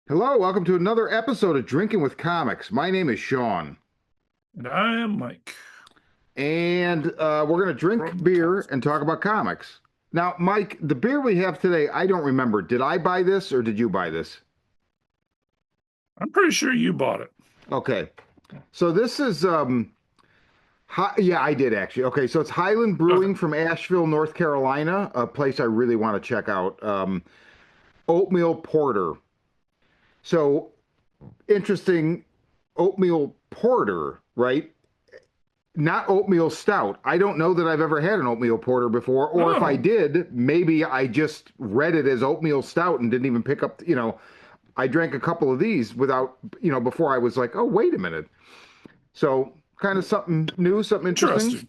Hello, welcome to another episode of Drinking with Comics. My name is Sean, And I am Mike and we're going to drink from beer Comics. and talk about comics. Now, Mike, the beer we have today, I don't remember. Did I buy this or did you buy this? I'm pretty sure you bought it. Okay, so this is yeah, I did actually. Okay, so it's Highland Okay. Brewing from Asheville, North Carolina, a place I really want to check out. Oatmeal porter. So interesting, oatmeal porter, right? Not oatmeal stout. I don't know that I've ever had an oatmeal porter before, or if I Oh, did, maybe I just read it as oatmeal stout and didn't even pick up, I drank a couple of these without, before I was like, oh, wait a minute. So kind of something new, something interesting.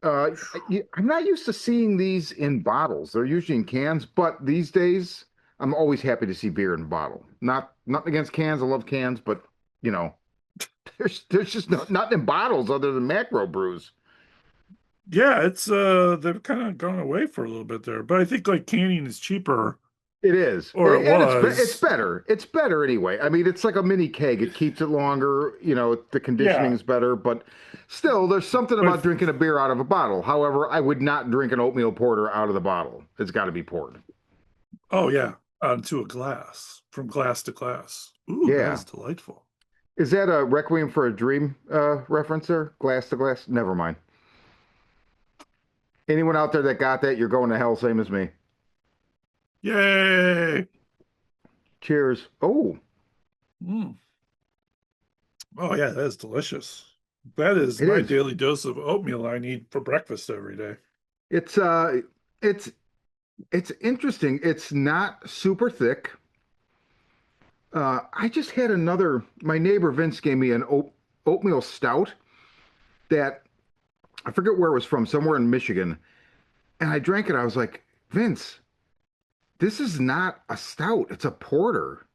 interesting. I'm not used to seeing these in bottles. They're usually in cans, but these days I'm always happy to see beer in a bottle. Not nothing against cans. I love cans, but you know, there's just nothing in bottles other than macro brews. Yeah, it's they've kind of gone away for a little bit there, but I think like canning is cheaper, It is, or it and it's was. better. It's better anyway. I mean, it's like a mini keg. It keeps it longer. The Yeah, conditioning's better, but still, there's something but about drinking a beer out of a bottle. However, I would not drink an oatmeal porter out of the bottle. It's got to be poured. oh yeah, onto a glass from glass to glass. Ooh, that Yeah. is delightful. Is that a Requiem for a Dream reference there? Glass to glass? Never mind. Anyone out there that got that, you're going to hell, same as me. Yay! Cheers. Oh, Mm. Oh yeah, that is delicious. That is it my is. daily dose of oatmeal I need for breakfast every day. It's it's it's interesting. It's not super thick. I just had my neighbor Vince gave me an oatmeal stout that I forget where it was from, somewhere in Michigan. And I drank it. I was like, Vince, this is not a stout. It's a porter.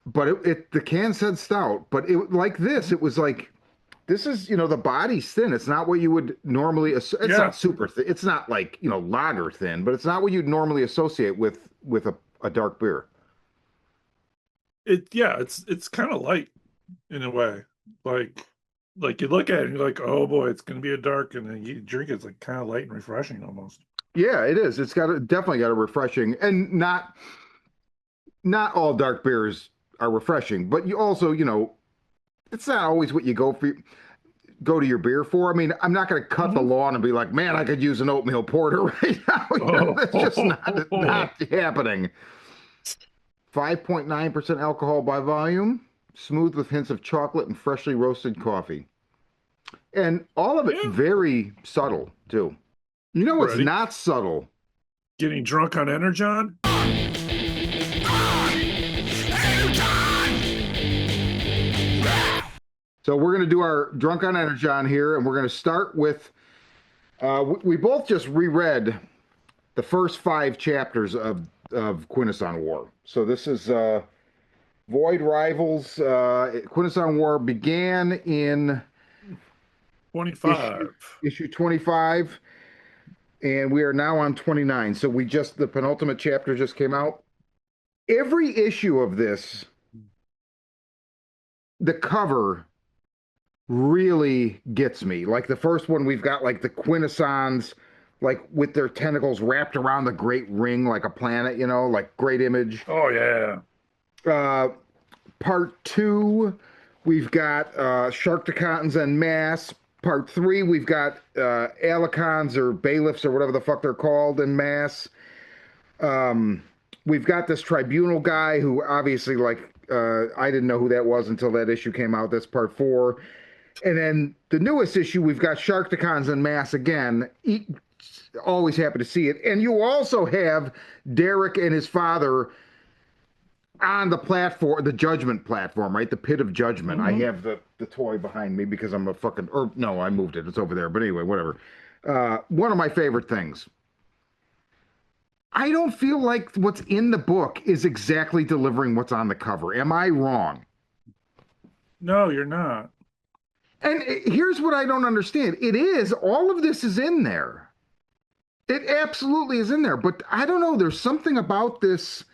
But the can said stout, but it like this, it was like, this is, the body's thin. It's not what you would normally, it's not Yeah, super thin. It's not like, lager thin, but it's not what you'd normally associate with a dark beer. it's kind of light in a way. Like like you look at it and you're like, oh boy, it's gonna be a dark, and then you drink it, it's like kind of light and refreshing almost. Yeah, it is. Definitely got a refreshing and not all dark beers are refreshing, but you also, it's not always what you go to your beer for. I mean, I'm not going to cut the Mhm. lawn and be like, man, I could use an oatmeal porter right now. Oh, That's just not happening. 5.9% alcohol by volume, smooth with hints of chocolate and freshly roasted coffee. And all of it yeah. very subtle, too. You know what's Ready? not subtle? Getting drunk on Energon? So we're going to do our drunk on Energon here, and we're going to start with. We both just reread the first 5 chapters of Quintesson War. So this is Void Rivals. Quintesson War began in issue 25. issue 25, and we are now on 29. So the penultimate chapter just came out. Every issue of this, the cover really gets me. Like the first one, we've got like the Quintessons, like with their tentacles wrapped around the Great Ring, like a planet, like great image. Oh yeah. Uh, Part two, we've got Sharktacons en masse. Part three, we've got Alicons or bailiffs or whatever the fuck they're called en masse. We've got this tribunal guy who obviously, like, I didn't know who that was until that issue came out. That's part four. And then the newest issue, we've got Sharktacons en masse again. Always happy to see it. And you also have Derek and his father on the platform, the judgment platform, right? The pit of judgment. I Hmm. have the toy behind me because I'm a fucking, or no, I moved it. It's over there. But anyway, whatever. One of my favorite things. I don't feel like what's in the book is exactly delivering what's on the cover. Am I wrong? No, you're not. And here's what I don't understand. It is, all of this is in there. It absolutely is in there. But I don't know. There's something about this.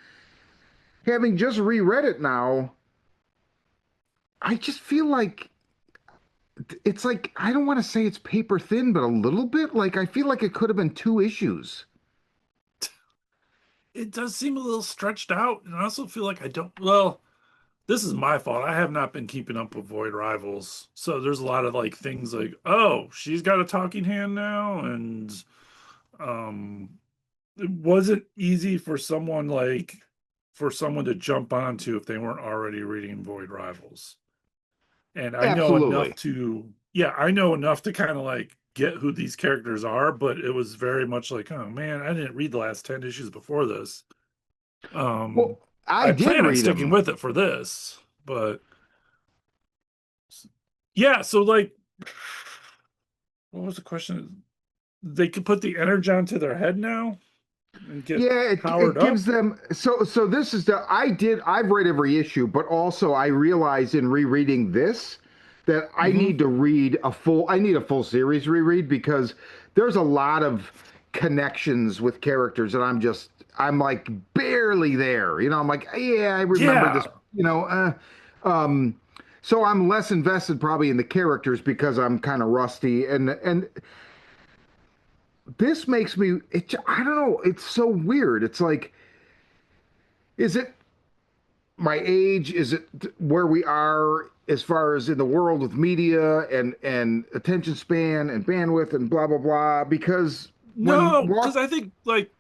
having just reread it now, I just feel like it's like I don't want to say it's paper thin, but a little bit. Like I feel like it could have been two issues. It does seem a little stretched out, and I also feel like I don't. Well, this is my fault. I have not been keeping up with Void Rivals, so there's a lot of like things like, oh, she's got a talking hand now, and um, it wasn't easy for someone to jump onto if they weren't already reading Void Rivals. And I know enough Absolutely. to, yeah, I know enough to kind of like get who these characters are, but it was very much like, oh man, I didn't read the last 10 issues before this. Well, Um, I I did plan on read sticking them. with it for this, but yeah, so like, what was the question? They could put the Energon to their head now and get Yeah, it powered up. gives them so this is the I've read every issue, but also I realized in rereading this that Hmm. I need a full series reread because there's a lot of connections with characters that I'm like barely there. You know, I'm like, yeah, I remember this, Yeah. you know, um so I'm less invested probably in the characters because I'm kind of rusty and this makes me I don't know, it's so weird. It's like is it my age? Is it where we are as far as in the world with media and attention span and bandwidth and blah blah blah? Because when No, because walk, I think like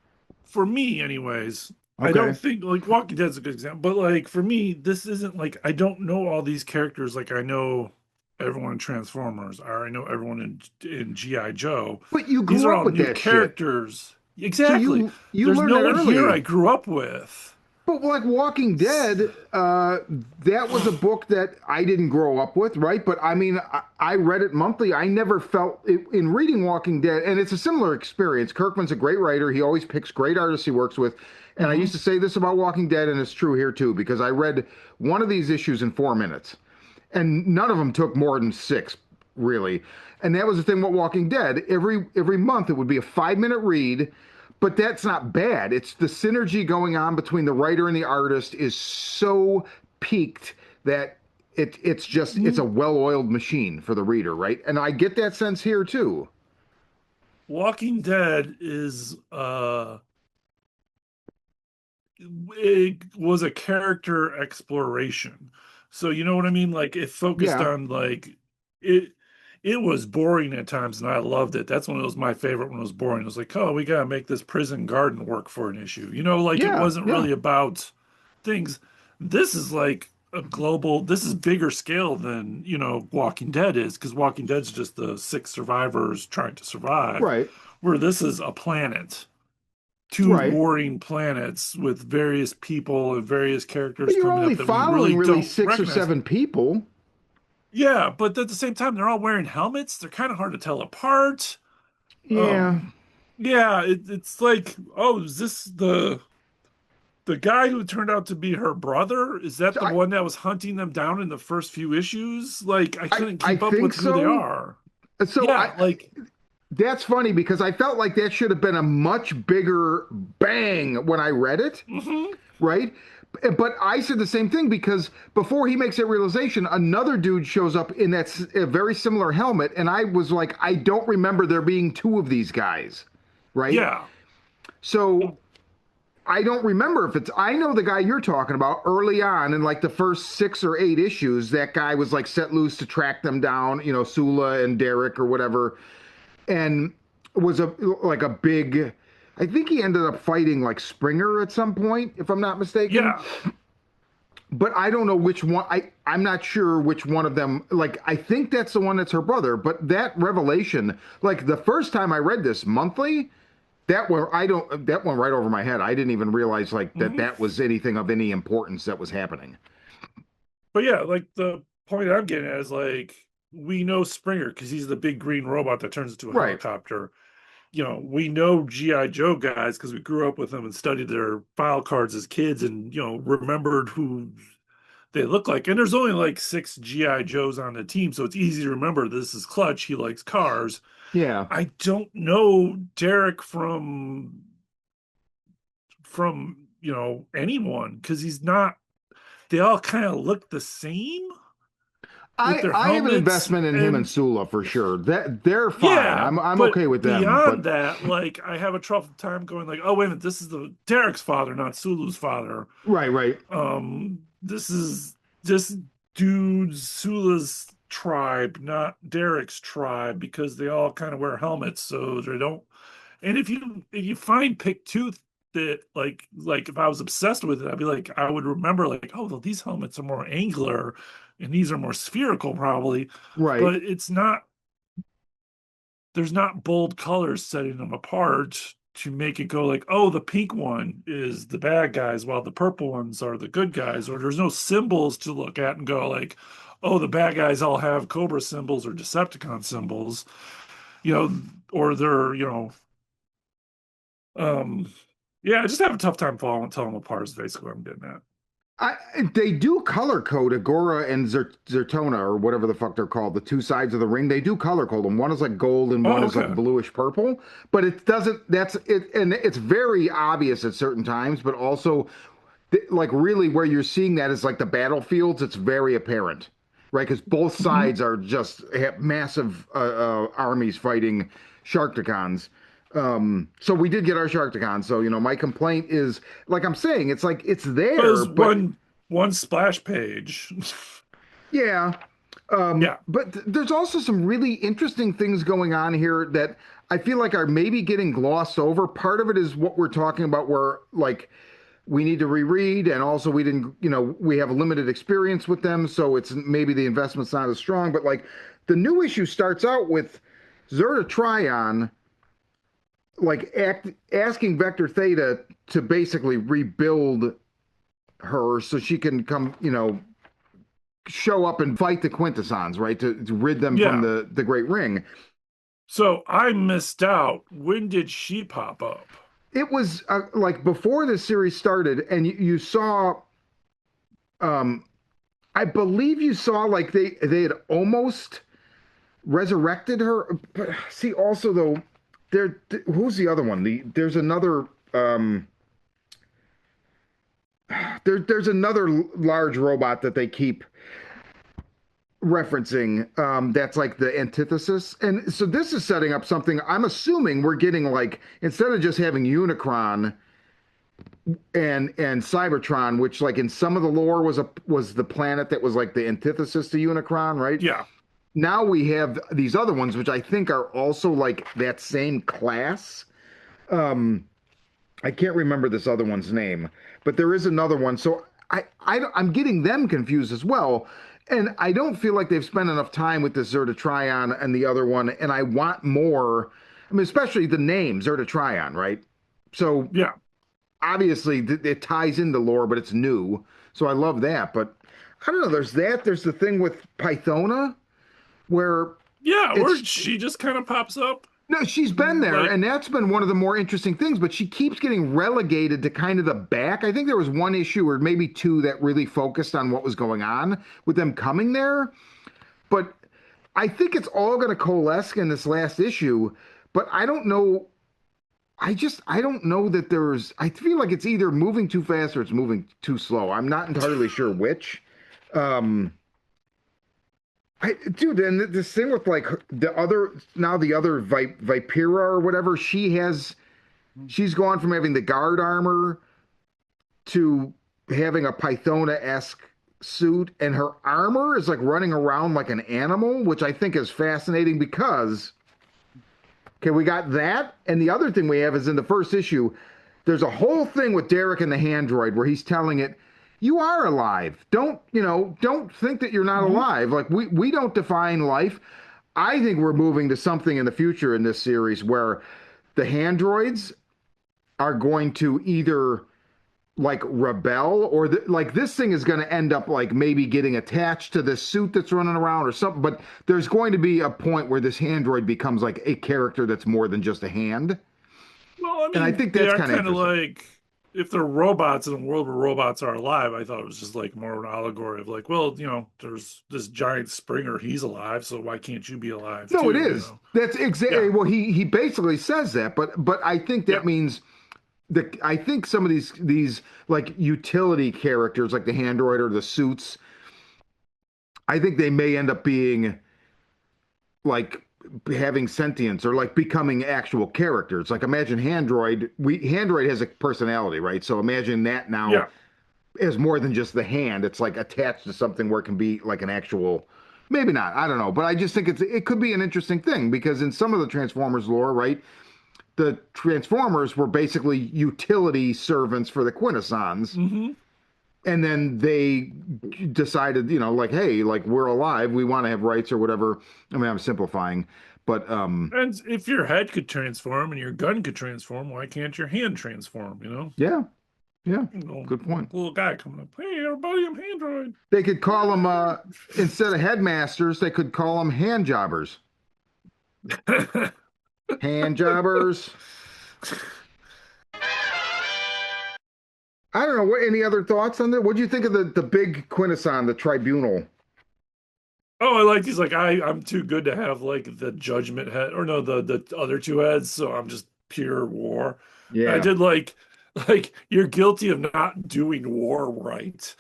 for me, anyways, I don't okay, think like Walking Dead's a good example, but like for me, this isn't like I don't know all these characters like I know everyone in Transformers or I know everyone in G.I. Joe. but you These grew are up all with new that shit, characters. so Exactly. you There's learned no it one here I early. grew up with. But like Walking S- Dead, that was a book that I didn't grow up with, right? But I mean, I read it monthly. I never felt in reading Walking Dead, and it's a similar experience. Kirkman's a great writer. He always picks great artists he works with. And I used Mhm. to say this about Walking Dead, and it's true here too, because I read one of these issues in 4 minutes, and none of them took more than six, really. And that was the thing with Walking Dead. Every month it would be a 5 minute read, but that's not bad. It's the synergy going on between the writer and the artist is so peaked that it's a well-oiled machine for the reader, right? And I get that sense here too. Walking Dead is it was a character exploration. So you know what I mean? Like it focused Yeah, on like it it was boring at times and I loved it. That's when it was my favorite when it was boring. It was like, oh, we gotta make this prison garden work for an issue. You know, like it yeah, wasn't yeah. really about things. This is like a global, this is bigger scale than, Walking Dead is, because Walking Dead's just the six survivors trying to survive, Right, where this is a planet, two right. warring planets with various people and various But characters you're coming only up that we really following really don't six or recognize. seven people. Yeah, but at the same time, they're all wearing helmets. They're kind of hard to tell apart. Yeah, Um, yeah, it's like, oh, is this the guy who turned out to be her brother? Is that so the one that was hunting them down in the first few issues? Like, I couldn't I keep up think with who they so. are. So Yeah, like, that's funny because I felt like that should have been a much bigger bang when I read it, mhm. right? But I said the same thing because before he makes that realization, another dude shows up in a very similar helmet, and I was like, I don't remember there being two of these guys, right? Yeah, So I don't remember if it's. I know the guy you're talking about early on in like the first 6 or 8 issues. That guy was like set loose to track them down, you know, Sula and Derek or whatever, and was a like a big. I think he ended up fighting like Springer at some point, if I'm not mistaken. yeah. But I don't know which one. I'm not sure which one of them. Like I think that's the one that's her brother. But that revelation, like the first time I read this monthly, that went right over my head. I didn't even realize like Mhm. that was anything of any importance that was happening. But yeah, like the point I'm getting at is like we know Springer because he's the big green robot that turns into a Right. helicopter. We know G.I. Joe guys because we grew up with them and studied their file cards as kids and, remembered who they look like. And there's only like six G.I. Joes on the team, so it's easy to remember this is Clutch. He likes cars. Yeah. I don't know Derek from anyone because he's not. They all kind of look the same with their I have an helmets investment in him and and Sula for sure. That they're fine. yeah, I'm but okay with them. beyond But that, like I have a trouble time going like, oh wait a minute, this is the Derek's father, not Sulu's father. right, right. This is this dude Sula's tribe, not Derek's tribe, because they all kind of wear helmets, so they don't. And if you find pick tooth that like if I was obsessed with it, I'd be like I would remember like, oh well, these helmets are more angular and these are more spherical probably, Right. but it's not there's not bold colors setting them apart to make it go like, oh, the pink one is the bad guys while the purple ones are the good guys, or there's no symbols to look at and go like, oh, the bad guys all have Cobra symbols or Decepticon symbols, you know, or they're, um, yeah, I just have a tough time following telling them apart is basically what I'm getting at. I they do color code Agora and Zertona or whatever the fuck they're called, the two sides of the ring. They do color code them. One is like gold and one Oh, is like okay. bluish purple. But it doesn't. That's it, and it's very obvious at certain times. But also, like really, where you're seeing that is like the battlefields. It's very apparent, right? Because both Mhm. sides are just have massive armies fighting Sharkticons. So we did get our Sharkticon. So my complaint is, like I'm saying, it's like it's But there, there's but one splash page. yeah. Yeah. But there's also some really interesting things going on here that I feel like are maybe getting glossed over. Part of it is what we're talking about, where like we need to reread, and also we didn't, we have a limited experience with them, so it's maybe the investment's not as strong. But like the new issue starts out with Zerta Trion like asking Vector Theta to basically rebuild her so she can come, show up and fight the Quintessons, right? To rid them from Yeah. the Great Ring. So I missed out. When did she pop up? It was like before the series started, and you saw, um, I believe you saw like they had almost resurrected her. But see, also though, who's the other one? There's another. There's another large robot that they keep referencing, that's like the antithesis. And so this is setting up something. I'm assuming we're getting like, instead of just having Unicron and Cybertron, which like in some of the lore was the planet that was like the antithesis to Unicron, right? Yeah. Now we have these other ones, which I think are also like that same class. Um, I can't remember this other one's name, but there is another one. So I'm getting them confused as well. And I don't feel like they've spent enough time with this Zertatrion and the other one. And I want more. I mean, especially the name Zertatrion, right? So Yeah. obviously it ties into lore, but it's new. So I love that. But I don't know. There's that. There's the thing with Pythona where Yeah, or it's she just kind of pops up. no, she's been there, Like, and that's been one of the more interesting things, but she keeps getting relegated to kind of the back. I think there was one issue or maybe two that really focused on what was going on with them coming there. But I think it's all going to coalesce in this last issue. But I don't know. I don't know that I feel like it's either moving too fast or it's moving too slow. I'm not entirely sure which. Um, dude, and this thing with like the other Vipera or whatever, she's gone from having the guard armor to having a Pythona-esque suit, and her armor is like running around like an animal, which I think is fascinating because okay, we got that, and the other thing we have is in the first issue, there's a whole thing with Derek and the Handroid where he's telling it, "You are alive. Don't think that you're not mhm. alive. Like we don't define life." I think we're moving to something in the future in this series where the Handroids are going to either like rebel or like this thing is going to end up like maybe getting attached to this suit that's running around or something, but there's going to be a point where this Handroid becomes like a character that's more than just a hand, Well, I and I mean, think they that's are kind of kind of interesting. like if they're robots in a world where robots are alive. I thought it was just like more of an allegory of like, well, there's this giant Springer, he's alive, so why can't you be alive No, it too? is. That's exactly, Yeah. well, he basically says that, but I think that Yeah. means I think some of these like utility characters, like the Handroid or the suits, I think they may end up being like having sentience or like becoming actual characters. Like imagine Handroid has a personality, right? So imagine that now Yeah. as more than just the hand. It's like attached to something where it can be like an actual, maybe not, I don't know, but I just think it could be an interesting thing because in some of the Transformers lore, right, the Transformers were basically utility servants for the Quintessons. Hmm. And then they decided, like, hey, like we're alive, we want to have rights or whatever. I mean, I'm simplifying, but And if your head could transform and your gun could transform, why can't your hand transform, you know? yeah, yeah, good point. Little guy coming up, hey, everybody, I'm Android. They could call them instead of headmasters, they could call them hand jobbers. Hand jobbers. I don't know. What any other thoughts on that? What do you think of the big Quintesson, the tribunal? Oh, I like he's like I'm too good to have like the judgment head or no the other two heads, so I'm just pure war. I Yeah, did like you're guilty of not doing war right.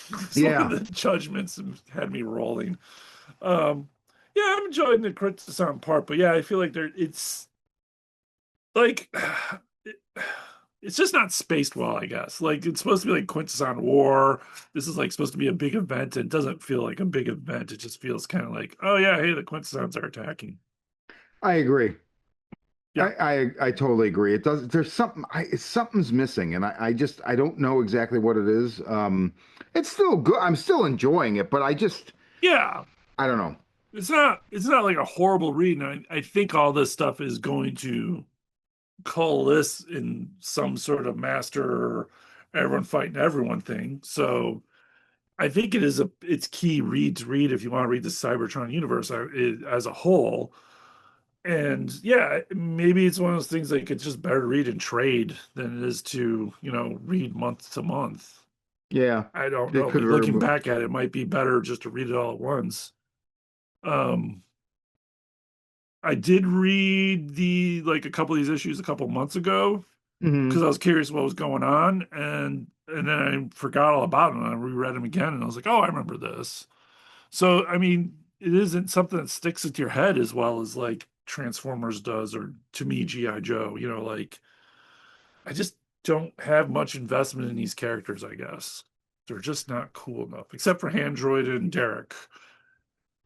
It's one of yeah. the judgments that had me rolling. Um yeah, I'm enjoying the criticism part, but yeah, I feel like it's like it, it's just not spaced well, I guess. Like it's supposed to be like Quintesson War. This is like supposed to be a big event. It doesn't feel like a big event. It just feels kind of like, oh yeah, hey, the Quintessons are attacking. I agree. Yeah. I totally agree. It does. There's something. Something's missing, and I don't know exactly what it is. It's still good. I'm still enjoying it, but Yeah. I don't know. It's not like a horrible read. And I think all this stuff is going to coalesce in some sort of master everyone fighting everyone thing. So I think it's key read to read if you want to read the Cybertron universe as a whole. And yeah, maybe it's one of those things like it's just better to read in trade than it is to, read month to month. Yeah, I don't it know. could But very looking well. back at it, it might be better just to read it all at once. Um, I did read the like a couple of these issues a couple months ago because Hmm. I was curious what was going on, and then I forgot all about them and I reread them again, and I was like, oh, I remember this. So, I mean, it isn't something that sticks with your head as well as like Transformers does, or to me, G.I. Joe. Like I just don't have much investment in these characters, I guess. They're just not cool enough, except for Handroid and Derek.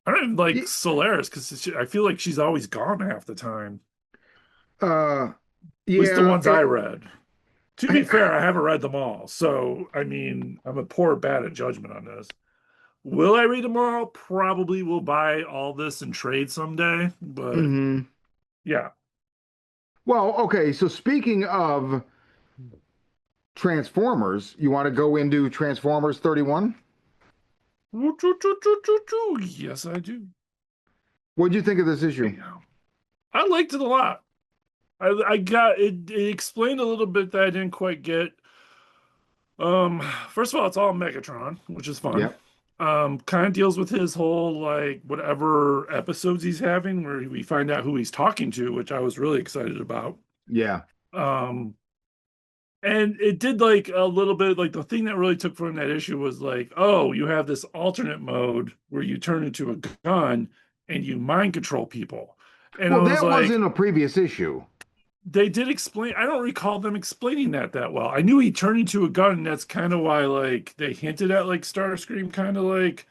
I don't even like Solaris because I feel like she's always gone half the time. Uh, At least the yeah. ones I read. To be I, fair, I haven't read them all. So, I mean, I'm a poor bad at judgment on this. Will I read them all? Probably will buy all this and trade someday. But mhm. yeah. Well, okay. So speaking of Transformers, you want to go into Transformers 31? Yes, I do. What do you think of this issue? Yeah. I liked it a lot. I got it, it explained a little bit that I didn't quite get. First of all, it's all Megatron, which is fun. Yep. Kind of deals with his whole like whatever episodes he's having where we find out who he's talking to, which I was really excited about. Yeah. Um, and it did like a little bit like the thing that really took from that issue was like, oh, you have this alternate mode where you turn into a gun and you mind control people. And I Well, was that was like, in a previous issue. they did explain. I don't recall them explaining that well. I knew he turned into a gun, and that's kind of why like they hinted at like Starscream, kind of like,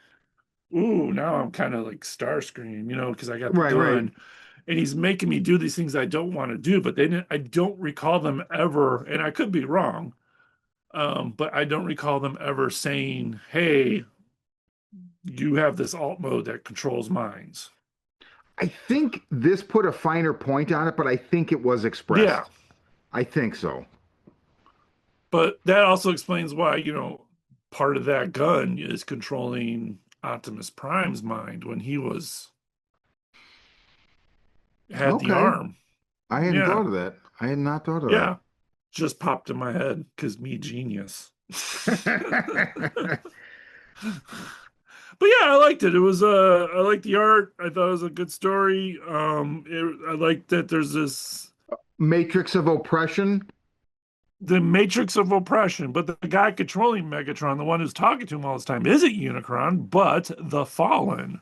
ooh, now I'm kind of like Starscream, because I got the Right, right. gun, and he's making me do these things I don't want to do. But they didn't. I don't recall them ever, and I could be wrong. But I don't recall them ever saying, "Hey, you have this alt mode that controls minds." I think this put a finer point on it, but I think it was Yeah, expressed. I think so. but that also explains why, part of that gun is controlling Optimus Prime's mind when he had the Okay. arm. I hadn't Yeah, thought of that. I had not thought of yeah. Just popped in my head because me genius. that. But yeah, I liked it. It was I liked the art. I thought it was a good story. I liked that there's this Matrix of oppression. the matrix of oppression, but the guy controlling Megatron, the one who's talking to him all this time, isn't Unicron, but the Fallen,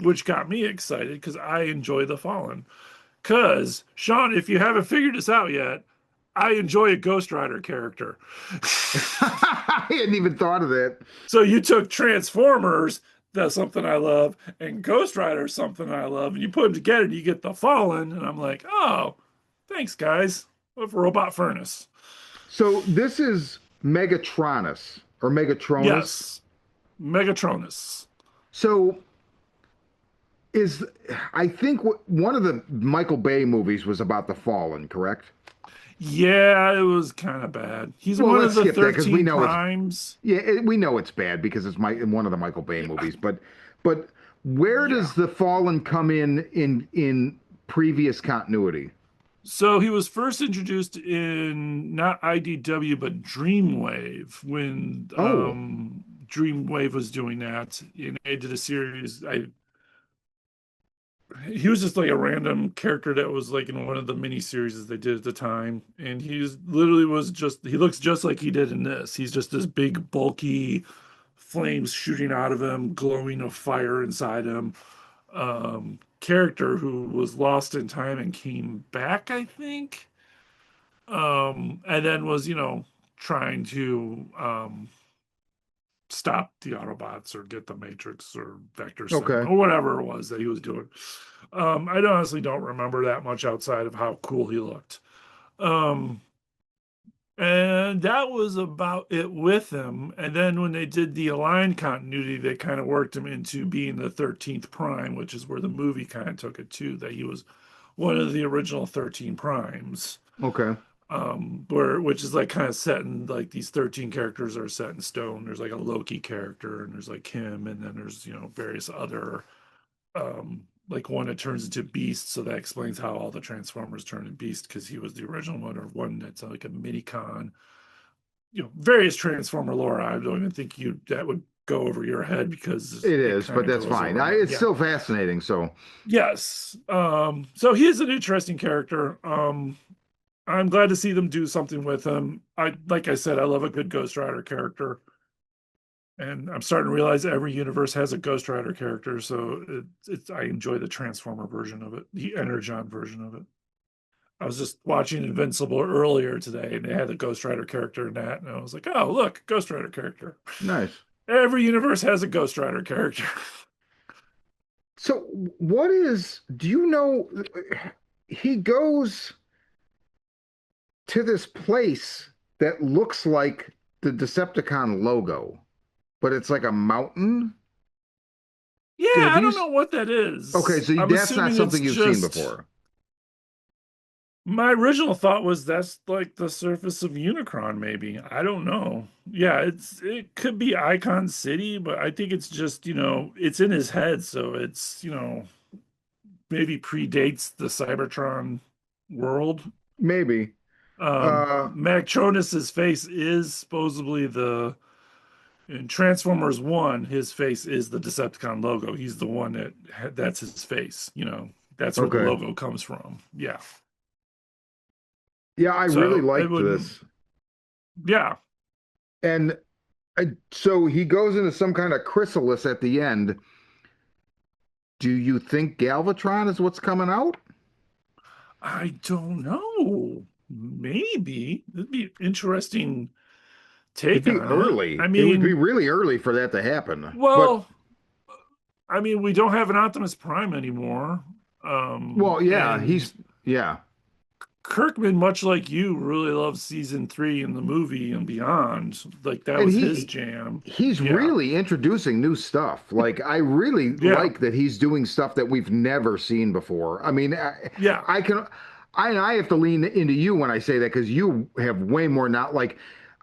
which got me excited because I enjoy the Fallen. Because, Sean, if you haven't figured this out yet, I enjoy a Ghost Rider character. I hadn't even thought of that. So you took Transformers, that's something I love, and Ghost Rider, something I love, and you put them together and you get the Fallen, and I'm like, oh, thanks, guys. With Robot Furnace. So this is Megatronus or Megatronus. Yes, Megatronus. So is I think one of the Michael Bay movies was about the Fallen, correct? Yeah, it was kind of bad. He's Well, one let's of the skip that because we 13 know it's primes. yeah, we know it's bad because it's one of the Michael Bay Yeah. movies. But where Yeah. does the Fallen come in previous continuity? So he was first introduced in not IDW but Dreamwave when Oh, Dreamwave was doing that. And they did a series. He was just like a random character that was like in one of the mini series they did at the time. And literally was just he looks just like he did in this. He's just this big bulky flames shooting out of him, glowing of fire inside him. Character who was lost in time and came back, I think. And then was, trying to stop the Autobots or get the Matrix or Vector 7 okay, or whatever it was that he was doing. I honestly don't remember that much outside of how cool he looked. Um, and that was about it with him. And then when they did the Aligned continuity, they kind of worked him into being the 13th Prime, which is where the movie kind of took it to, that he was one of the original 13 Primes. okay, Which is like kind of set in like these 13 characters are set in stone. There's like a Loki character, and there's like him, and then there's, various other like one that turns into Beast, so that explains how all the Transformers turn into Beast because he was the original one, or one that's like a mini con. Various Transformer lore. I don't even think you that would go over your head because it it is, kind but of that's goes fine. around. It's Yeah. still fascinating. So Yes. So he is an interesting character. I'm glad to see them do something with him. Like I said, I love a good Ghost Rider character. And I'm starting to realize every universe has a Ghost Rider character, so I enjoy the Transformer version of it, the Energon version of it. I was just watching Invincible earlier today, and they had the Ghost Rider character in that, and I was like, "Oh, look, Ghost Rider character." nice. Every universe has a Ghost Rider character. So what is? Do you know? He goes to this place that looks like the Decepticon logo, but it's like a mountain. Yeah, Have I you? don't know what that Okay, is. so I'm that's not assuming it's something you've seen just before. my original thought was that's like the surface of Unicron, maybe. I don't know. Yeah, it could be Icon City, but I think it's just, it's in his head, so it's, maybe predates the Cybertron world. Maybe. Uh, Magtronus's face is supposedly in Transformers 1, his face is the Decepticon logo. He's the one that's his face, That's where the okay. logo comes from. Yeah. Yeah, I really So it liked wouldn't, this. yeah. And so he goes into some kind of chrysalis at the end. Do you think Galvatron is what's coming out? I don't know. Maybe it'd be an interesting It'd take be on it. early. It would be really early for that to happen. But Well, we don't have an Optimus Prime anymore. well, yeah, And yeah. Kirkman, much like you, really loves season 3 in the movie and beyond. Like that And was his jam. he's Yeah. really introducing new stuff. Like I really Yeah. like that he's doing stuff that we've never seen before. I mean, Yeah. I can I have to lean into you when I say that because you have way more not like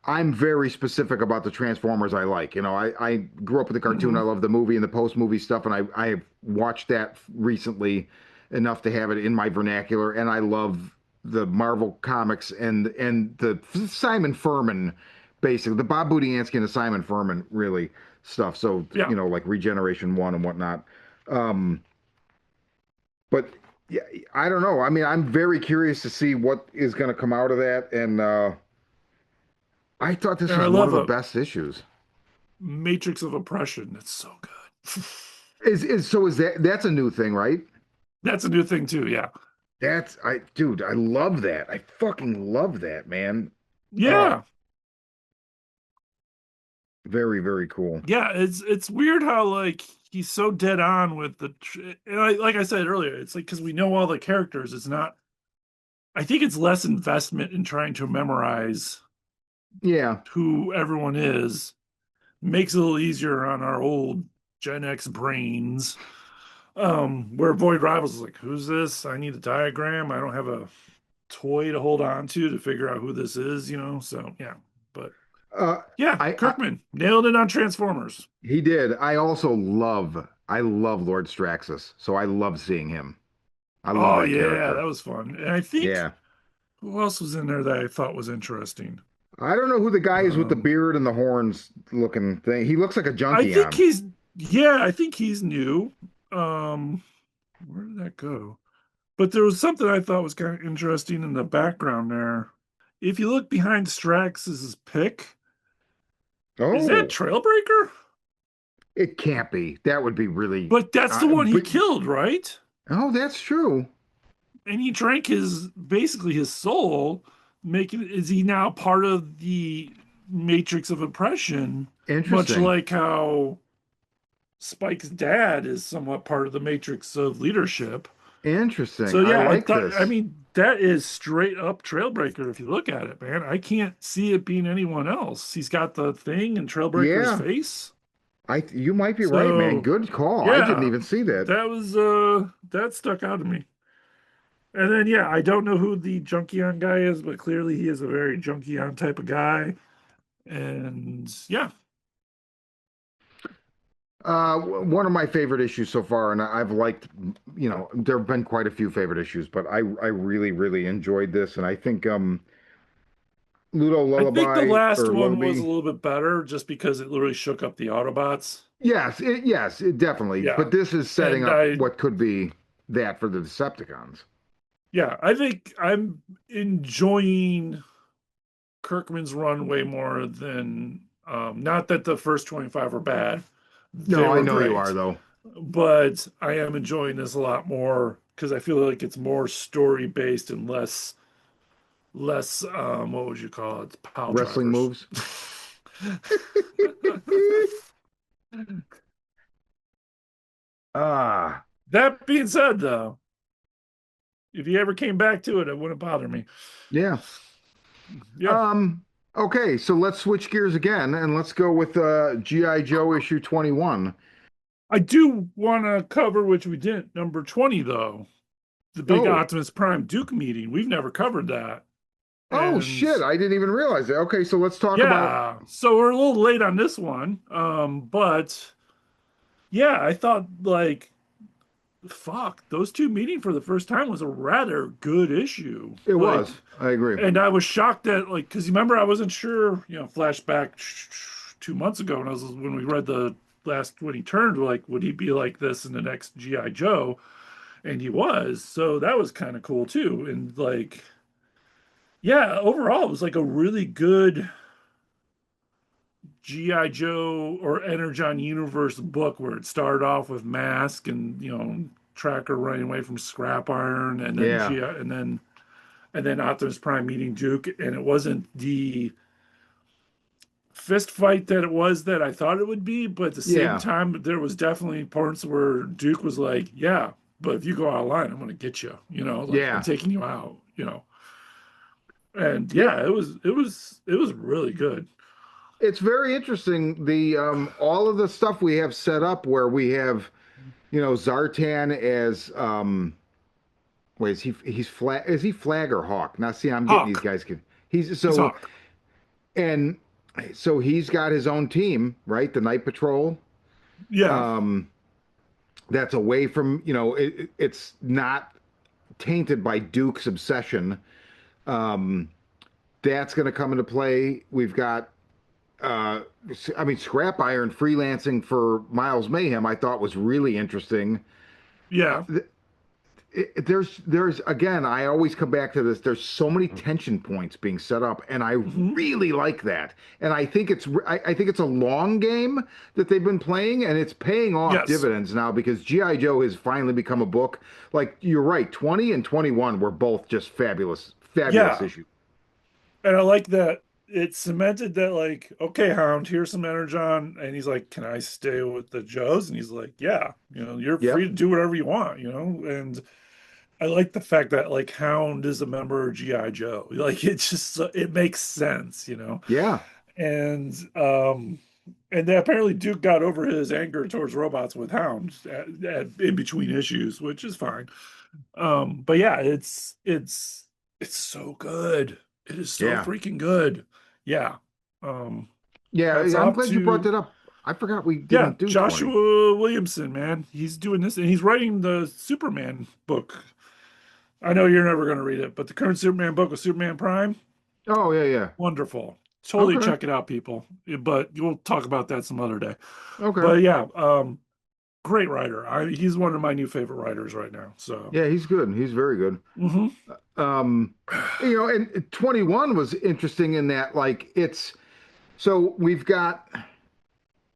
I'm very specific about the Transformers I like. I grew up with the cartoon. I Hmm. love the movie and the post movie stuff, and I have watched that recently enough to have it in my vernacular. And I love the Marvel comics and the Simon Furman, basically the Bob Budiansky and the Simon Furman really stuff. So Yeah. like Regeneration One and whatnot. Um, but yeah, I don't know. I mean, I'm very curious to see what is going to come out of that, and I thought this And I was one love of the a best issues. Matrix of Oppression. It's so good. Is that's a new thing, right? That's a new thing too. Yeah. Dude, I love that. I fucking love that, man. Oh, Yeah. very, very cool. Yeah. It's weird how like he's so dead on with and like I said earlier, it's like because we know all the characters. It's not. I think it's less investment in trying to memorize Yeah. who everyone is. Makes it a little easier on our old Gen X brains. Where Void Rivals is like, who's this? I need a diagram. I don't have a toy to hold on to figure out who this is, So yeah, but Uh, yeah, I Kirkman nailed it on Transformers. he did. I love Lord Straxus, so I love seeing him. I love Oh that yeah, that character. was fun. And I think Yeah. who else was in there that I thought was interesting? I don't know who the guy is with the Um, beard and the horns looking thing. He looks like a I junkie think on. he's yeah, I think he's new. Um, where did that go? But there was something I thought was kind of interesting in the background there. If you look behind Strax's pick, is that Oh, Trailbreaker? it can't be. That would be really. But that's the one he But killed, right? oh, that's true. And he drank his basically his soul, making is he now part of the matrix of oppression, much Interesting. like how Spike's dad is somewhat part of the matrix of leadership. Interesting. So I yeah, like I this. mean that is straight up Trailbreaker if you look at it, man. I can't see it being anyone else. He's got the thing in Trailbreaker's Yeah, face. you might be right, man. So Good call. I didn't yeah, even see that. that stuck out to me. And then yeah, I don't know who the Junkion guy is, but clearly he is a very Junkion type of guy. And yeah, One of my favorite issues so far, and I've liked, there have been quite a few favorite issues, but I really, really enjoyed this, and I think Ludo I think the Lullaby last or one was a Lullaby. little bit better just because it literally shook up the Autobots. Yes, it definitely. Yeah. But this is setting And up what could be that for the Decepticons. I think I'm enjoying Kirkman's run way more than, not that the first 25 are bad, they No, I were know you are great, though. but I am enjoying this a lot more because I feel like it's more story based and less what would you call it, pile Wrestling drivers. moves. Ah, That being said, though, if he ever came back to it, it wouldn't bother me. yeah. Yeah, Um, okay, so let's switch gears again and let's go with G.I. Joe issue 21. I do want to cover, which we didn't, number 20, though, the big Oh, Optimus Prime Duke meeting. We've never covered that. oh And shit, I didn't even realize that. Okay, so let's talk about yeah, so we're a little late on this one. But yeah, I thought like, fuck, those two meeting for the first time was a rather good issue. it Like, was. I agree. and I was shocked that like, because you remember I wasn't sure, flashback 2 months ago when we read the last when he turned, like, would he be like this in the next GI Joe? And he was, so that was kind of cool too. And like, yeah, overall, it was like a really good GI Joe or Energon universe book where it started off with Mask and Tracker running away from Scrap Iron, and then Yeah, GI, and then Optimus Prime meeting Duke, and it wasn't the fist fight that it was that I thought it would be, but at the same yeah, time, there was definitely parts where Duke was like, "Yeah, but if you go out of line, I'm gonna get you," like I'm yeah, taking you out. And yeah. yeah, it was really good. It's very interesting. The all of the stuff we have set up where we have, Zartan as wait, is he Flag or Hawk? Now see, I'm getting these Hawk, guys he's he's so Hawk. and so he's got his own team, right? The Night Patrol. Yeah, Um that's away from, it's not tainted by Duke's obsession. Um that's going to come into play. We've got uh I mean Scrap Iron freelancing for Miles Mayhem I thought was really interesting. Uh, yeah. there's again, I always come back to this. There's so many tension points being set up, and I Hmm. really like that. And I think it's a long game that they've been playing, and it's paying off Yes. dividends now because GI Joe has finally become a book. Like you're right, 20 and 21 were both just fabulous, fabulous Yeah. issues. And I like that it cemented that, like, okay, Hound, here's some Energon. And he's like, can I stay with the Joes? And he's like, yeah, you're free to Yep. do whatever you want, And I like the fact that, like, Hound is a member of GI Joe. Like, it's just it makes sense. Yeah. And and then apparently Duke got over his anger towards robots with Hound in between issues, which is fine. But yeah, it's so good. It is so Yeah. freaking good. Yeah. Um, Yeah. hats I'm off glad you brought to that up. I forgot we yeah, didn't do 20. Joshua Williamson, man. He's doing this and he's writing the Superman book. I know you're never going to read it, but the current Superman book with Superman Prime, Oh, yeah, yeah. wonderful. Totally Okay. check it out, people. But we'll talk about that some other day. Okay. But yeah, great writer. He's one of my new favorite writers right now. So, Yeah, he's good. He's very good. hmm Um, and 21 was interesting in that, like, it's so we've got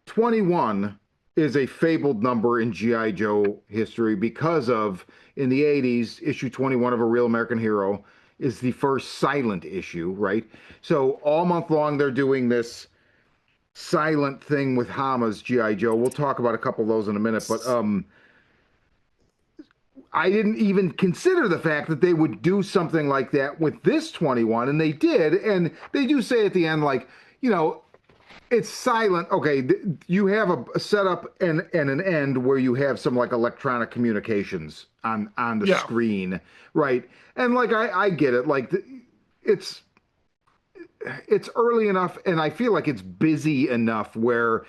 21 is a fabled number in G.I. Joe history because of in the 80s, issue 21 of A Real American Hero is the first silent issue, right? So all month long, they're doing this silent thing with Hama's G.I. Joe. We'll talk about a couple of those in a minute, but I didn't even consider the fact that they would do something like that with this 21, and they did. And they do say at the end, like, you know, it's silent. Okay, you have a setup and an end where you have some like electronic communications on the yeah. screen, right? And like I get it. Like it's it's early enough, and I feel like it's busy enough where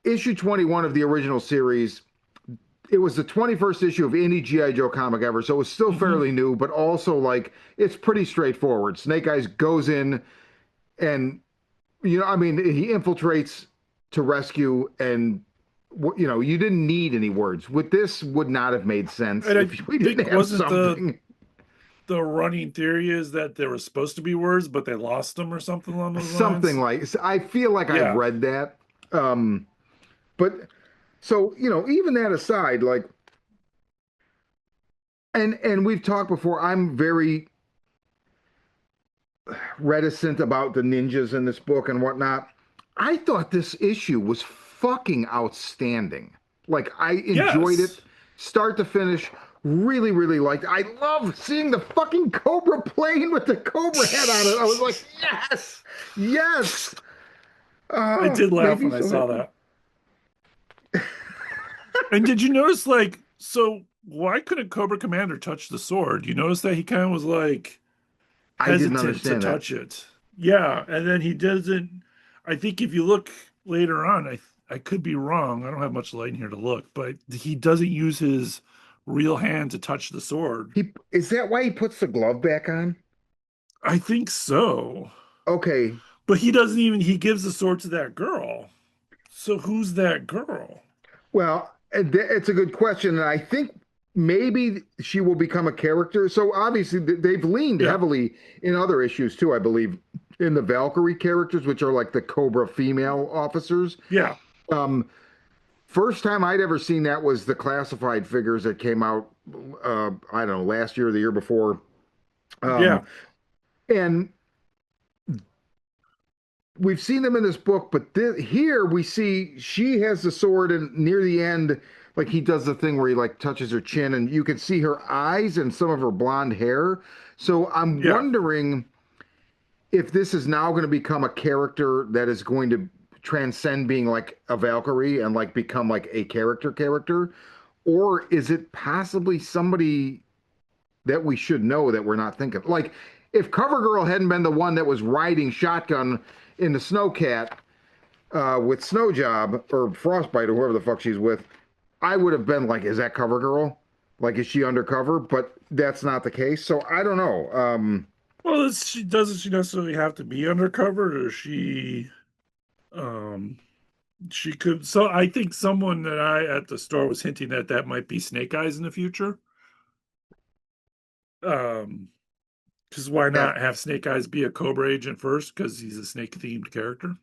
issue 21 of the original series it was the 21st issue of any GI Joe comic ever, so it was still hmm fairly new, but also like it's pretty straightforward. Snake Eyes goes in and I mean, he infiltrates to rescue, and you didn't need any words. With this, would not have made sense And I if we didn't think have wasn't something, the running theory is that there were supposed to be words, but they lost them or something along those something lines. like. I feel like I've Yeah. read that, but so even that aside, like, and we've talked before. I'm very reticent about the ninjas in this book and whatnot. I thought this issue was fucking outstanding. Like I enjoyed it Yes. start to finish. Really, really liked it. I love seeing the fucking Cobra plane with the Cobra head on it. I was like, yes, yes. I did Made laugh me when I so saw happy. that. And did you notice, like, so why couldn't Cobra Commander touch the sword? You notice that he kind of was like I didn't hesitant to understand that. touch it. Yeah, and then he doesn't. I think if you look later on, I could be wrong. I don't have much light in here to look, but he doesn't use his real hand to touch the sword. He is that why he puts the glove back on? I think so. Okay. But he doesn't even, he gives the sword to that girl. So who's that girl? Well, it's a good question, and I think maybe she will become a character. So obviously, they've leaned Yeah. heavily in other issues too. I believe in the Valkyrie characters, which are like the Cobra female officers. Yeah. Um, First time I'd ever seen that was the classified figures that came out. I don't know, last year or the year before. Yeah. Um, and we've seen them in this book, but here we see she has the sword, and near the end, like he does the thing where he like touches her chin, and you can see her eyes and some of her blonde hair. So I'm Yeah. wondering if this is now going to become a character that is going to transcend being like a Valkyrie and like become like a character, or is it possibly somebody that we should know that we're not thinking? Like, if CoverGirl hadn't been the one that was riding shotgun in the Snowcat with Snowjob or Frostbite or whoever the fuck she's with, I would have been like, is that CoverGirl? Like, is she undercover? But that's not the case. So I don't know. Well, doesn't she necessarily have to be undercover, or is she um She could. So I think someone that I at the store was hinting that that might be Snake Eyes in the future. Um, because why Yeah, not have Snake Eyes be a Cobra agent first? Because he's a snake themed character.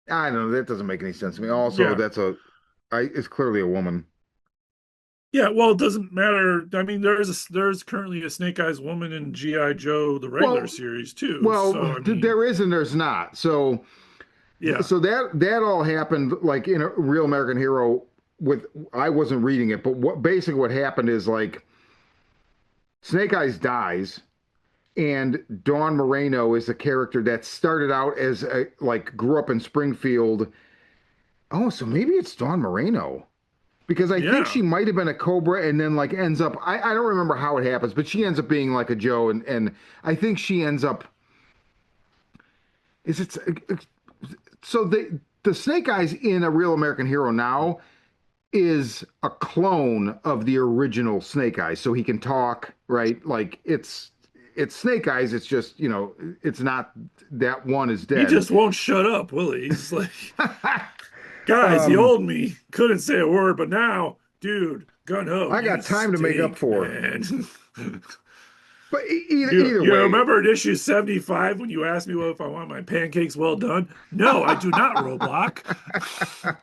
I don't know. That doesn't make any sense to me. Also, Yeah. it's clearly a woman. Yeah, well, it doesn't matter. I mean, there's currently a Snake Eyes woman in G.I. Joe, the regular Well, series too. So well, I mean, there is and there's not. yeah, So that all happened like in a real American Hero. With I wasn't reading it, but what happened is like Snake Eyes dies, and Dawn Moreno is a character that started out as a like grew up in Springfield. Oh, so maybe it's Dawn Moreno because I think yeah. she might have been a Cobra and then like ends up. I don't remember how it happens, but she ends up being like a Joe, and I think she ends up. Is it so the Snake Eyes in a Real American Hero now is a clone of the original Snake Eyes, so he can talk, right? Like it's Snake Eyes. It's just it's not that one is He dead. just won't shut up, will he? He's like, guys, the um, old me couldn't say a word, but now, dude, gun ho, I you got time to make up stink, for, man. but You either you way, remember in issue 75 when you asked me if I want my pancakes well done? No, I do not, Roblox.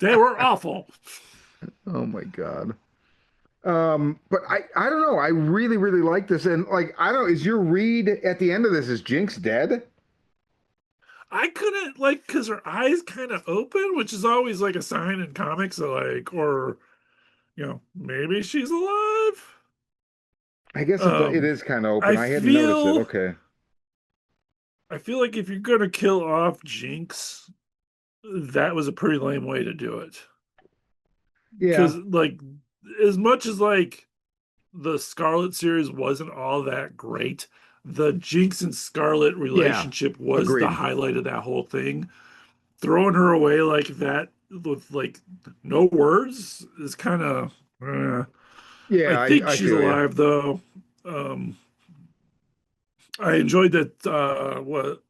They were awful. oh my god. But I don't know. I really like this, and like I don't know. Is your read at the end of this is Jinx dead? I couldn't like because her eyes kind of open, which is always like a sign in comics, of like, or maybe she's alive. I guess it Um, is kind of open. I I hadn't noticed it. feel Okay. I feel like if you're gonna kill off Jinx, that was a pretty lame way to do it. Yeah. Because like as much as like the Scarlet series wasn't all that great, the Jinx and Scarlet Yeah. relationship was the Agreed. highlight of that whole thing. Throwing her away like that with like no words is kind of. I Yeah, think I she's feel you. alive though. Um, I enjoyed that. What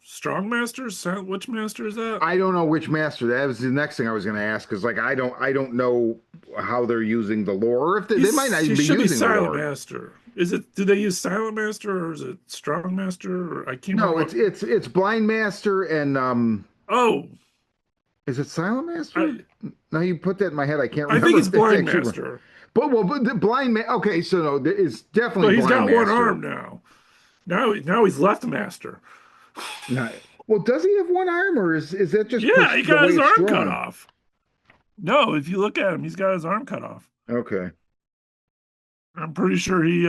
Strong Masters? Which master is that? I don't know which master. That was the next thing I was going to ask because like I don't know how they're using the lore. Or if they might not He even be should be using the Silent lore. Master. Is it? Do they use Silent Master or is it Strong Master? Or I can't No, remember what. it's Blind Master and Oh, is it Silent Master? I Now you put that in my head. I can't I think remember it's if it's Blind actually. Master. But the Blind Man. Okay, so no, it's definitely But he's Blind got one Master. arm now. Now he's Left Master. Not, well, does he have one arm, or is that just Yeah, he the got way his it's arm cut drawn? off. No, if you look at him, he's got his arm cut off. Okay. I'm pretty sure he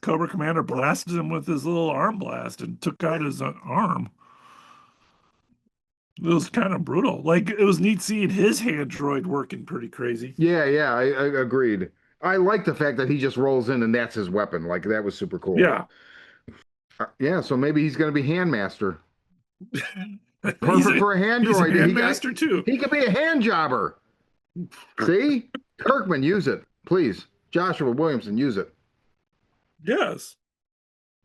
Cobra Commander blasted him with his little arm blast and took out his arm. It was kind of brutal. Like it was neat seeing his hand droid working pretty crazy. Yeah, I agreed. I like the fact that he just rolls in and that's his weapon. Like that was super cool. Yeah. Yeah, so maybe he's going to be Handmaster. he's Perfect a for a hand he's a droid. handmaster too. He could be a hand jobber. See? Kirkman, use it, please. Joshua Williamson, use it. Yes.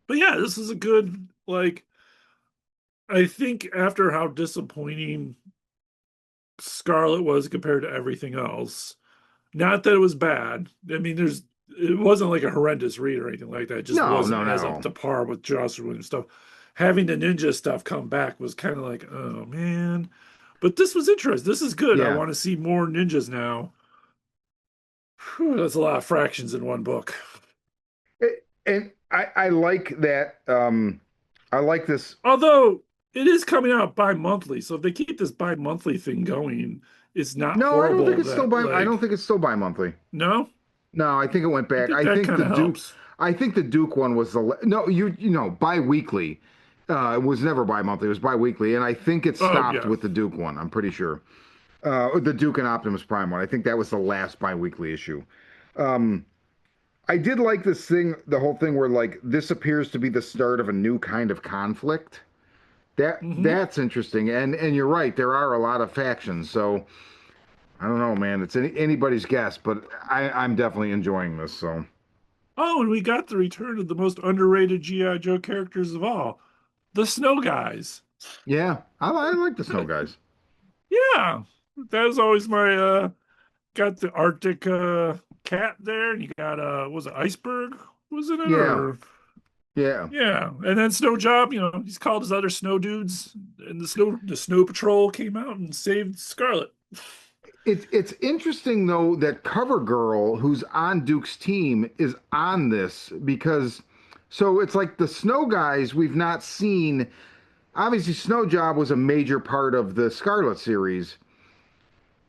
But yeah, this is a good like I think after how disappointing Scarlet was compared to everything else. Not that it was bad. I mean, it wasn't like a horrendous read or anything like that. It just No, wasn't no, not as at up all. to par with Joss Whedon stuff. Having the ninja stuff come back was kind of like, oh man. But this was interesting. This is good. I Yeah. want to see more ninjas now. Whew, that's a lot of fractions in one book. And I like that. I like this. Although it is coming out bi-monthly, so if they keep this bi-monthly thing going, it's not No, I don't think horrible it's still that I don't like think it's still bi-monthly. no, No, I think it went I back. think that kind of helps. I think the Duke one was no, you know, bi-weekly. It was never bi-monthly, it was bi-weekly, and I think it Oh stopped yeah. with the Duke one, I'm pretty sure. The Duke and Optimus Prime one. I think that was the last bi-weekly issue. Um, I did like this thing, the whole thing where like this appears to be the start of a new kind of conflict. Hmm. That's interesting. And you're right, there are a lot of factions. So I don't know, man. It's anybody's guess, but I'm definitely enjoying this. So Oh, and we got the return of the most underrated G.I. Joe characters of all, the Snow Guys. yeah, I like the Snow Guys. Yeah. That was always my got the Arctic cat there, and you got was it Iceberg? Was it Yeah, or yeah. yeah, and then Snow Job, he's called his other snow dudes, and the snow patrol came out and saved Scarlet. It's interesting though that Cover Girl, who's on Duke's team, is on this because so it's like the Snow guys we've not seen. Obviously, Snow Job was a major part of the Scarlet series,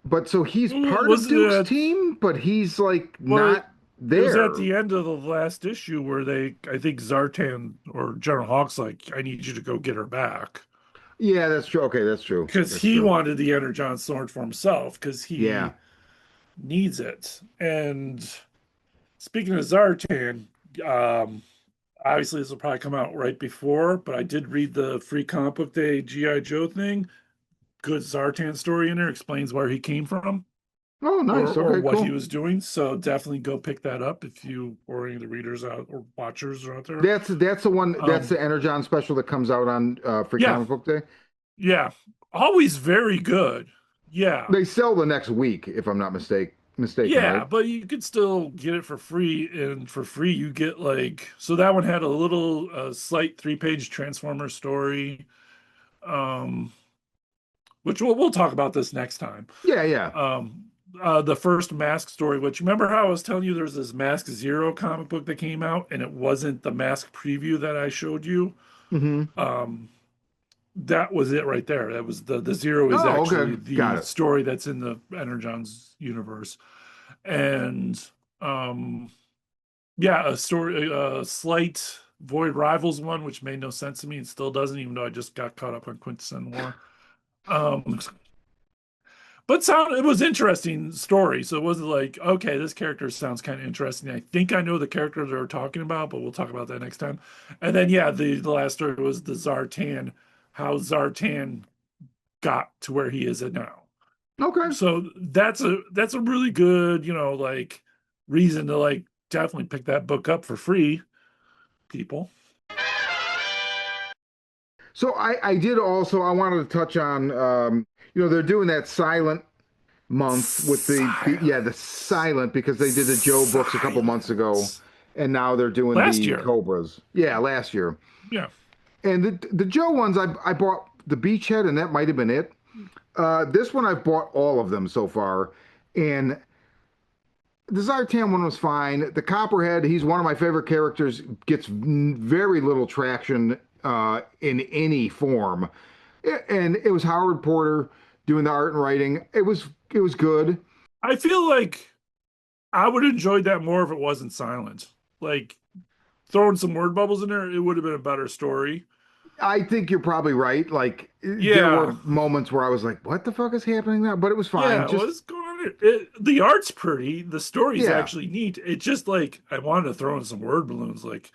but so he's part of Was Duke's it team, but he's like well? not It was at there. the end of the last issue where I think Zartan or General Hawk's like, I need you to go get her back. Yeah, that's true. Okay, that's true. Because That's he true. wanted the Energon sword for himself, because Yeah. he needs it. And speaking of Zartan, um, obviously this will probably come out right before, but I did read the free comic book day G.I. Joe thing. Good Zartan story in there, explains where he came from Oh, or nice. or Okay, what he cool. was doing. So definitely go pick that up if you or any of the readers out or watchers are out there. That's the one. That's Um, the Energon special that comes out on Free yeah, Comic Book Day. yeah, always very good. Yeah, They sell the next week, if I'm not mistaken, right? yeah, but you could still get it for free, and for free you get so that one had a little slight 3-page Transformer story, um, which we'll talk about this next time. Yeah, yeah. Um, the first Mask story, which remember how I was telling you there's this Mask Zero comic book that came out, and it wasn't the Mask preview that I showed you. Hmm. Um, that was it right there. That was the Zero is Oh, actually okay. Got the it. story that's in the Energon's universe, and um yeah, a slight Void Rivals one, which made no sense to me and still doesn't, even though I just got caught up on Quintesson War. Um, but it was interesting story. So it wasn't like, okay, this character sounds kind of interesting. I think I know the character they're talking about, but we'll talk about that next time. And then yeah, the last story was the Zartan, how Zartan got to where he is at now. Okay. So that's a really good, reason to definitely pick that book up for free, people. So I did also I wanted to touch on they're doing that silent month with the Silence. silent because they did the Joe books a couple months ago, Silence. and now they're doing Last the year. Cobras. Yeah, last year. Yeah. And the Joe ones I bought the Beachhead and that might have been it. This one I've bought all of them so far, and the Zartan one was fine. The Copperhead, he's one of my favorite characters. Gets very little traction in any form, and it was Howard Porter doing the art and writing. It was good. I feel like I would enjoy that more if it wasn't silent. Like throwing some word bubbles in there, it would have been a better story. I think you're probably right. Like there Yeah. were moments where I was like, "What the fuck is happening now?" But it was fine. Yeah, Just what's going on here? The art's pretty, the story's yeah, actually neat. It's just like I wanted to throw in some word balloons. Like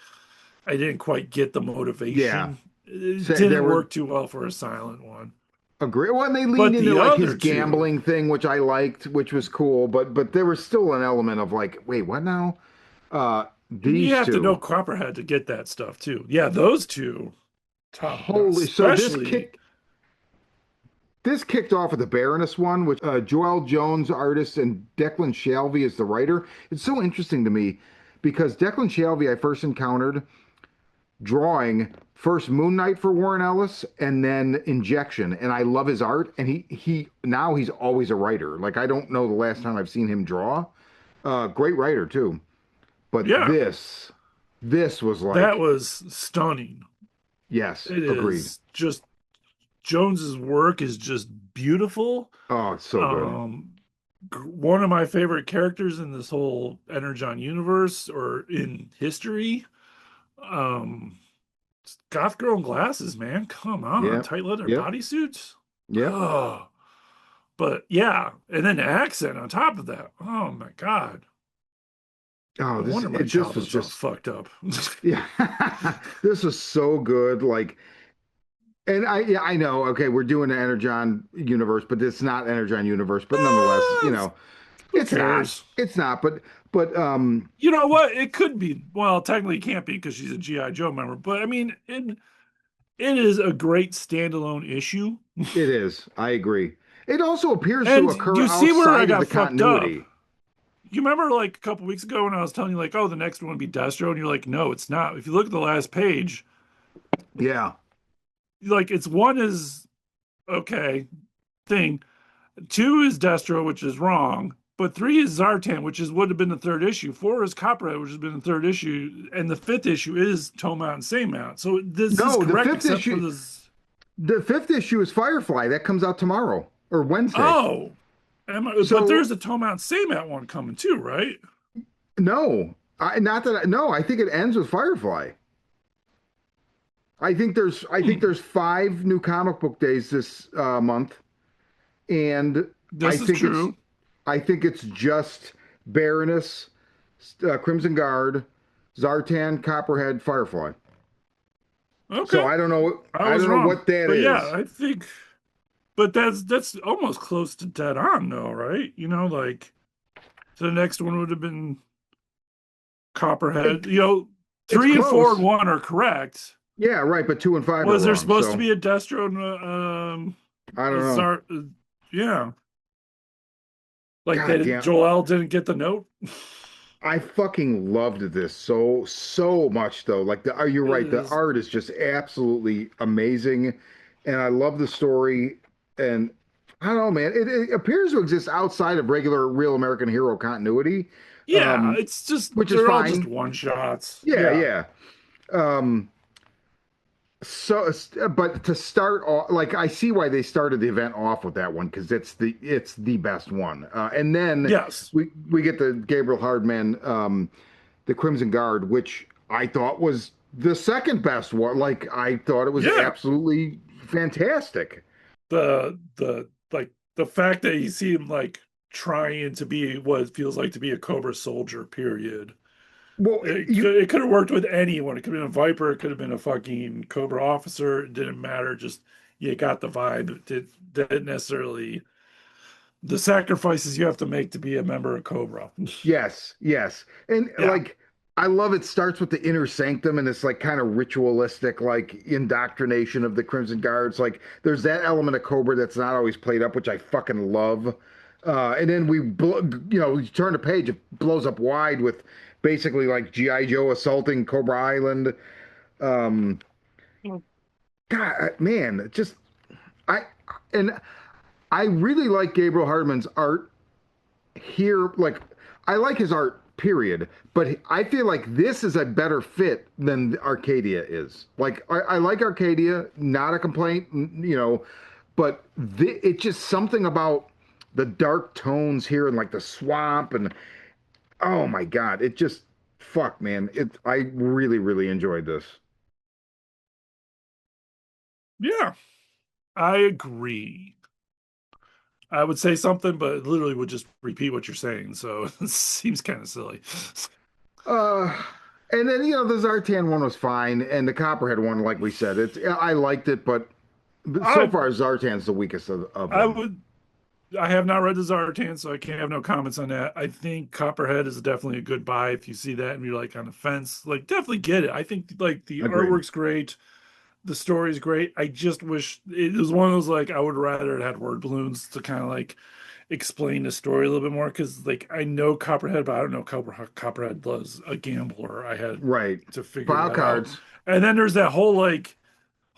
I didn't quite get the yeah. motivation. It So there didn't were work too well for a silent one. agree. Well, and they leaned But into the like his other two, gambling thing, which I liked, which was cool. But there was still an element of like, wait, what now? you These have to know two, Copperhead to get that stuff too. Yeah, those two, top notch. holy! So this Especially, kicked this kicked off with the Baroness one, which Joel Jones, artist, and Declan Shalvey is the writer. It's so interesting to me because Declan Shalvey I first encountered drawing first Moon Knight for Warren Ellis and then Injection, and I love his art. And he now he's always a writer. Like I don't know the last time I've seen him draw. Great writer too. But yeah, this was that like was stunning. yes, It agreed. is just Jones's work is just beautiful. Oh, it's so good. Um, one of my favorite characters in this whole Energon universe or in history. Um, Goth Girl in glasses, man. Come on, Yep, tight leather yep, bodysuits. yep. Oh, but yeah, and then the accent on top of that. Oh my God. Oh, No wonder my this was childhood's all just fucked up. yeah. This was so good. Like and yeah, I know. Okay, we're doing the Energon universe, but it's not Energon universe. But nonetheless, Ah, who it's not. cares? It's not. But You know what? It could be. Well, technically it can't be because she's a G.I. Joe member. But I mean, it is a great standalone issue. it is. I agree. It also appears to And occur you see where I outside of the got fucked up. continuity. You remember like a couple weeks ago when I was telling you like, oh, the next one would be Destro, and you're like, no, it's not. If you look at the last page, Yeah. like it's one is okay thing, two is Destro, which is wrong, but three is Zartan, which is would have been the third issue. Four is Copperhead, which has been the third issue, and the fifth issue is Tomount and Saymount. So this is No, correct, except for this. the fifth issue is Firefly. That comes out tomorrow or Wednesday. Oh, but So there's a Tomount and Saymount one coming too, right? no, not that. No, I think it ends with Firefly. I think Hmm, there's 5 new comic book days this month, and I this is think it's true. I think it's just Baroness, Crimson Guard, Zartan, Copperhead, Firefly. So Okay, I don't know. I I was don't know wrong, what that but yeah, is. I think. But that's almost close to dead on, though, right? You know, like so the next one would have been It, Copperhead. it's Three and four and close. one are correct. Yeah, right. But 2 and 5 are Was there wrong. supposed to So be a Destro and I a don't know. Zar? Yeah, like God they damn. Joel didn't get the note. I fucking loved this so much though. Like you're It right. The is, art is just absolutely amazing, and I love the story. And I don't know, man. It appears to exist outside of regular real American hero continuity, yeah. um, It's just which is they're all just fine. one shots. Yeah, Yeah, yeah. Um, so, but to start off, like I see why they started the event off with that one because it's the best one. And then yes, we get the Gabriel Hardman, the Crimson Guard, which I thought was the second best one. Like I thought it was yeah. absolutely fantastic. The like the fact that you see him like trying to be what it feels like to be a Cobra soldier. Period. Well, you It could have worked with anyone. It could have been a Viper. It could have been a fucking Cobra officer. It didn't matter. Just you got the vibe. It didn't necessarily the sacrifices you have to make to be a member of Cobra. yes, yes, and Yeah. like. I love it starts with the inner sanctum and it's like kind of ritualistic, like indoctrination of the Crimson Guards. Like there's that element of Cobra that's not always played up, which I fucking love. And then you turn the page, it blows up wide with basically like GI Joe assaulting Cobra Island. Um, God, man, just I and I really like Gabriel Hardman's art here. Like I like his art, period. But I feel like this is a better fit than Arcadia is. Like I like Arcadia, not a complaint, but it's just something about the dark tones here and like the swamp and oh my God, it just fuck man. I really enjoyed this. Yeah. I agree. I would say something, but it literally would just repeat what you're saying. So it seems kind of silly. Uh, and then the Zartan one was fine, and the Copperhead one, like we said, I liked it, but so I far Zartan's the weakest of I them. would I have not read the Zartan, so I can't have no comments on that. I think Copperhead is definitely a good buy if you see that and you're like on the fence. Like definitely get it. I think like the Agreed. artwork's great, the story's great. I just wish it was one of those like I would rather it had word balloons to kind of like explain the story a little bit more because like I know Copperhead, but I don't know Copperhead was a gambler. I had Right. to figure File that out. cards. And then there's that whole like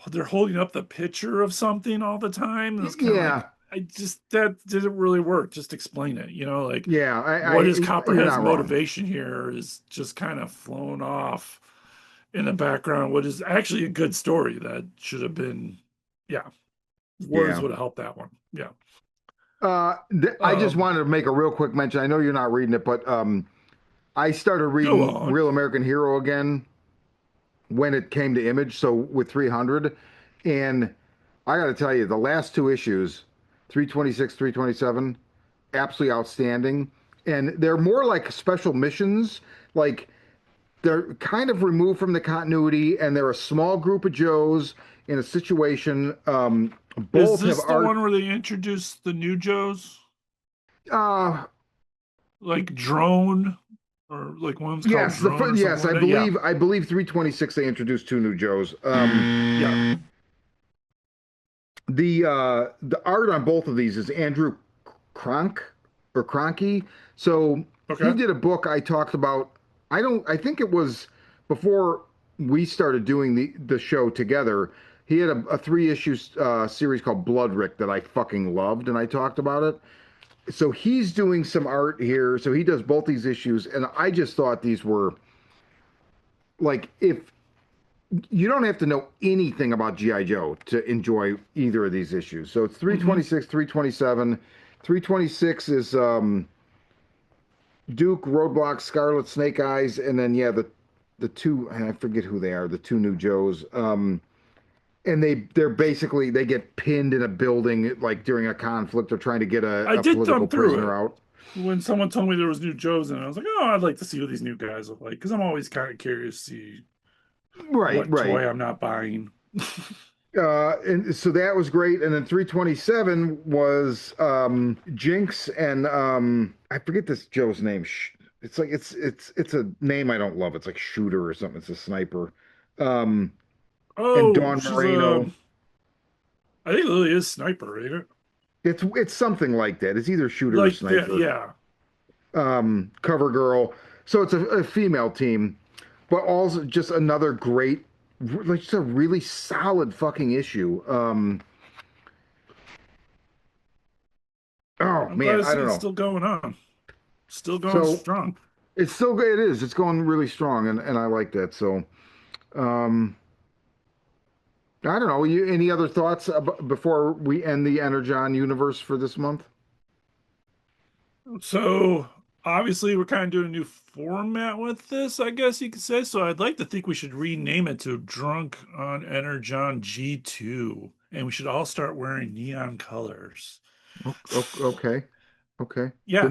they're holding up the picture of something all the time. And it's kind of like Yeah. I just that didn't really work. Just explain it, like Yeah. what is You're Copperhead's not wrong. motivation here is just kind of flown off in the background. What is actually a good story that should have been, yeah, words Yeah. would have helped that one. Yeah. I just Um, wanted to make a real quick mention. I know you're not reading it, but I started Go reading on. Real American Hero again when it came to Image, so with 300. And I got to tell you, the last 2 issues, 326, 327, absolutely outstanding. And they're more like special missions. Like they're kind of removed from the continuity, and they're a small group of Joes in a situation. Is Both have this the art. one where they introduced the new Joes? Uh, Like Drone? Or like one's called Drone or something yes, like that? Yeah. I believe 326 they introduced 2 new Joes. Yeah. The art on both of these is Andrew Kronk or Cronky. So he Okay. did a book I talked about. I think it was before we started doing the show together. He had a 3 issue series called Bloodrick that I fucking loved, and I talked about it. So he's doing some art here. So he does both these issues, and I just thought these were like, if you don't have to know anything about GI Joe to enjoy either of these issues. So it's Hmm. 326, 327. 326 is Duke, Roadblock, Scarlet, Snake Eyes, and then yeah, the two, and I forget who they are, the two new Joes. And they're basically, they get pinned in a building like during a conflict. They're trying to get I a did political thumb through prisoner it out. when someone told me there was new Joes in it. I was like, oh, I'd like to see what these new guys look like because I'm always kind of curious to see Right, what right. toy I'm not buying. And so that was great. And then 327 was Jinx and I forget this Joe's name. It's like it's a name I don't love. It's like Shooter or something. It's a sniper. Um, and Oh, Dawn she's Moreno. I think Lily is Sniper, ain't it? It's something like that. It's either Shooter or Like that, Sniper. yeah. Cover Girl. So it's a female team, but also just another great, like just a really solid fucking issue. Oh I'm glad man, to I see don't it's know. still going on, still going So strong. it's still good. It is. It's going really strong, and I like that. So, um, I don't know. Any other thoughts before we end the Energon universe for this month? So obviously, we're kind of doing a new format with this, I guess you could say. So I'd like to think we should rename it to Drunk on Energon G2, and we should all start wearing neon colors. Okay, okay. The Yeah, I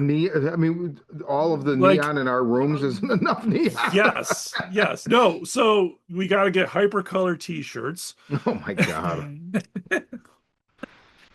mean, all of the like neon in our rooms isn't enough neon. yes, yes. No, so we got to get hypercolor t-shirts Oh my God.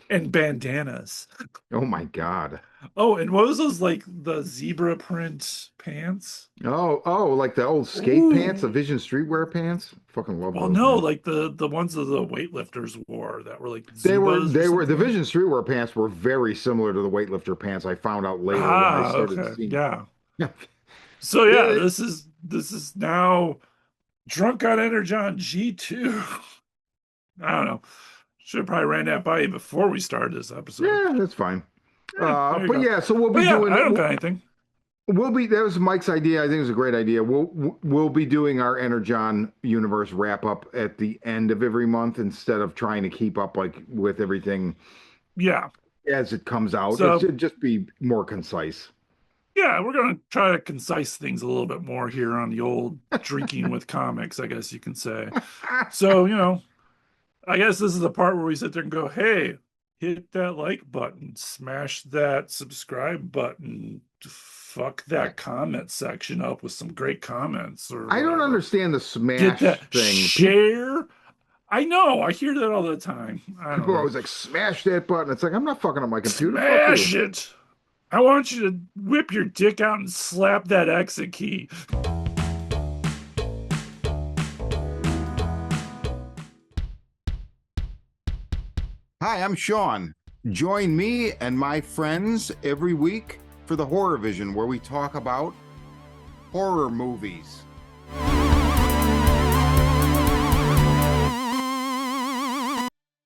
and bandanas. Oh my God. Oh, and what was those like the zebra print pants? Oh, like the old skate pants, the Ooh. Vision Streetwear pants. Fucking love Well, those, no, man. like the ones that the weightlifters wore that were like Zubas or The something. Vision Streetwear pants were very similar to the weightlifter pants. I found out later when I Ah, started okay. seeing. Yeah. Yeah, So yeah, yeah, this is now Drunk on Energon G2. I don't know. Should have probably ran that by you before we started this episode. yeah, that's fine. There you But go. yeah, so we'll But be yeah, doing I don't got anything. we'll be that was Mike's idea. I think it was a great idea. We'll be doing our Energon universe wrap up at the end of every month instead of trying to keep up like with everything Yeah. as it comes out. It So should just be more concise. yeah, we're gonna try to concise things a little bit more here on the old drinking with comics, I guess you can say. So, I guess this is the part where we sit there and go, hey, hit that like button, smash that subscribe button, fuck that comment section up with some great comments or I don't whatever. understand the Get smash that thing. share. I know, I hear that all the time. I don't People are know. always like, smash that button. It's like, I'm not fucking up my computer. Fuck you. Smash it. I want you to whip your dick out and slap that exit key. Hi, I'm Sean. Join me and my friends every week for the Horror Vision, where we talk about horror movies.